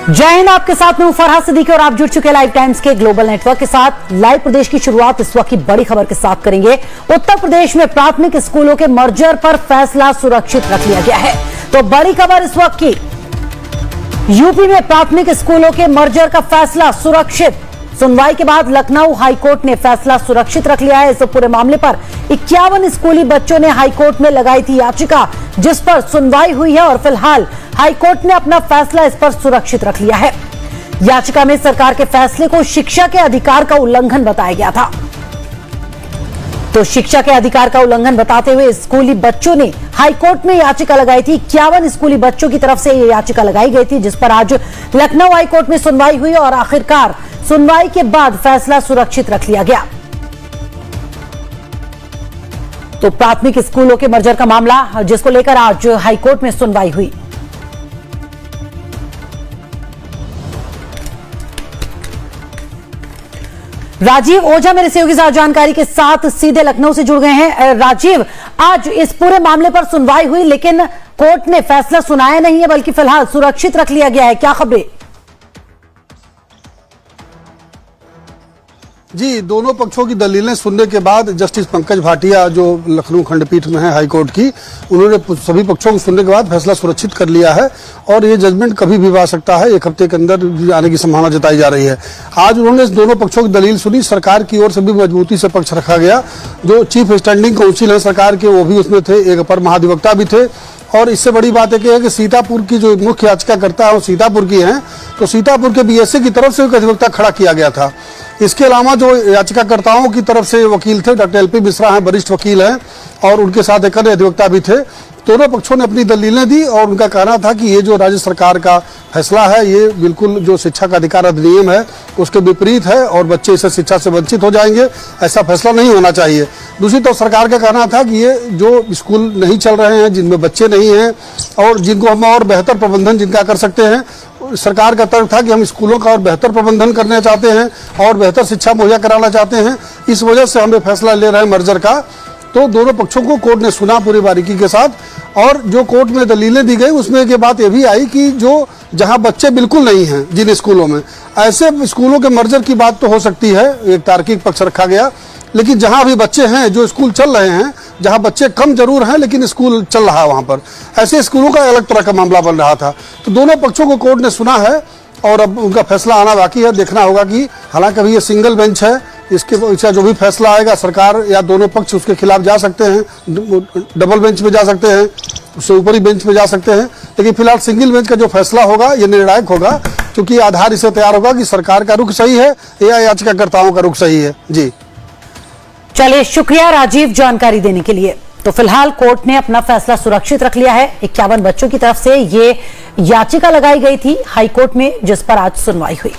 जय हिंद, आपके साथ में फरहाद सिद्दीकी और आप जुड़ चुके लाइव टाइम्स के ग्लोबल नेटवर्क के साथ। लाइव प्रदेश की शुरुआत इस वक्त की बड़ी खबर के साथ करेंगे। उत्तर प्रदेश में प्राथमिक स्कूलों के मर्जर पर फैसला सुरक्षित रख लिया गया है। तो बड़ी खबर इस वक्त की, यूपी में प्राथमिक स्कूलों के मर्जर का फैसला सुरक्षित। सुनवाई के बाद लखनऊ हाईकोर्ट ने फैसला सुरक्षित रख लिया है। इस पूरे मामले पर 51 स्कूली बच्चों ने हाईकोर्ट में लगाई थी याचिका, जिस पर सुनवाई हुई है और फिलहाल हाईकोर्ट ने अपना फैसला इस पर सुरक्षित रख लिया है। याचिका में सरकार के फैसले को शिक्षा के अधिकार का उल्लंघन बताया गया था। तो शिक्षा के अधिकार का उल्लंघन बताते हुए स्कूली बच्चों ने हाईकोर्ट में याचिका लगाई थी। 51 स्कूली बच्चों की तरफ से यह याचिका लगाई गई थी, जिस पर आज लखनऊ हाईकोर्ट में सुनवाई हुई और आखिरकार सुनवाई के बाद फैसला सुरक्षित रख लिया गया। तो प्राथमिक स्कूलों के मर्जर का मामला, जिसको लेकर आज हाईकोर्ट में सुनवाई हुई। राजीव ओझा मेरे सहयोगी साथ जानकारी के साथ सीधे लखनऊ से जुड़ गए हैं। राजीव, आज इस पूरे मामले पर सुनवाई हुई, लेकिन कोर्ट ने फैसला सुनाया नहीं है, बल्कि फिलहाल सुरक्षित रख लिया गया है। क्या खबरें? जी, दोनों पक्षों की दलीलें सुनने के बाद जस्टिस पंकज भाटिया, जो लखनऊ खंडपीठ में है हाईकोर्ट की, उन्होंने सभी पक्षों को सुनने के बाद फैसला सुरक्षित कर लिया है और ये जजमेंट कभी भी आ सकता है। 1 हफ्ते के अंदर आने की संभावना जताई जा रही है। आज उन्होंने दोनों पक्षों की दलील सुनी। सरकार की ओर से भी मजबूती से पक्ष रखा गया। जो चीफ स्टैंडिंग काउंसिल है सरकार के, वो भी उसमें थे, एक अपर महाधिवक्ता भी थे। और इससे बड़ी बात है कि सीतापुर की जो मुख्य याचिकाकर्ता है वो सीतापुर की हैं, तो सीतापुर के बीएसए की तरफ से एक अधिवक्ता खड़ा किया गया था। इसके अलावा जो याचिकाकर्ताओं की तरफ से वकील थे, डॉक्टर LP मिश्रा हैं, वरिष्ठ वकील हैं, और उनके साथ एक अन्य अधिवक्ता भी थे। दोनों पक्षों ने अपनी दलीलें दी और उनका कहना था कि ये जो राज्य सरकार का फैसला है, ये बिल्कुल जो शिक्षा का अधिकार अधिनियम है उसके विपरीत है और बच्चे इसे शिक्षा से वंचित हो जाएंगे। ऐसा फैसला नहीं होना चाहिए। दूसरी तरफ सरकार का कहना था कि ये जो स्कूल नहीं चल रहे हैं, जिनमें बच्चे नहीं हैं और जिनको हम और बेहतर प्रबंधन जिनका कर सकते हैं, सरकार का तर्क था कि हम स्कूलों का और बेहतर प्रबंधन करना चाहते हैं और बेहतर शिक्षा मुहैया कराना चाहते हैं। इस वजह से हम ये फैसला ले रहे हैं मर्जर का। तो दोनों पक्षों को कोर्ट ने सुना पूरी बारीकी के साथ, और जो कोर्ट में दलीलें दी गई उसमें एक बात ये भी आई कि जो जहां बच्चे बिल्कुल नहीं हैं जिन स्कूलों में, ऐसे स्कूलों के मर्जर की बात तो हो सकती है, एक तार्किक पक्ष रखा गया। लेकिन जहां भी बच्चे हैं, जो स्कूल चल रहे हैं, जहां बच्चे कम जरूर हैं लेकिन स्कूल चल रहा है, वहां पर ऐसे स्कूलों का अलग तरह का मामला बन रहा था। तो दोनों पक्षों को कोर्ट ने सुना है और अब उनका फैसला आना बाकी है। देखना होगा कि हालांकि अभी ये सिंगल बेंच है, इसके जो भी फैसला आएगा सरकार या दोनों पक्ष उसके खिलाफ जा सकते हैं, डबल बेंच में जा सकते हैं, उससे ऊपरी बेंच में जा सकते हैं। लेकिन फिलहाल सिंगल बेंच का जो फैसला होगा ये निर्णायक होगा, क्योंकि आधार इसे तैयार होगा कि सरकार का रुख सही है या याचिकाकर्ताओं का रुख सही है। जी चलिए, शुक्रिया राजीव जानकारी देने के लिए। तो फिलहाल कोर्ट ने अपना फैसला सुरक्षित रख लिया है। 51 बच्चों की तरफ से ये याचिका लगाई गई थी हाईकोर्ट में, जिस पर आज सुनवाई हुई।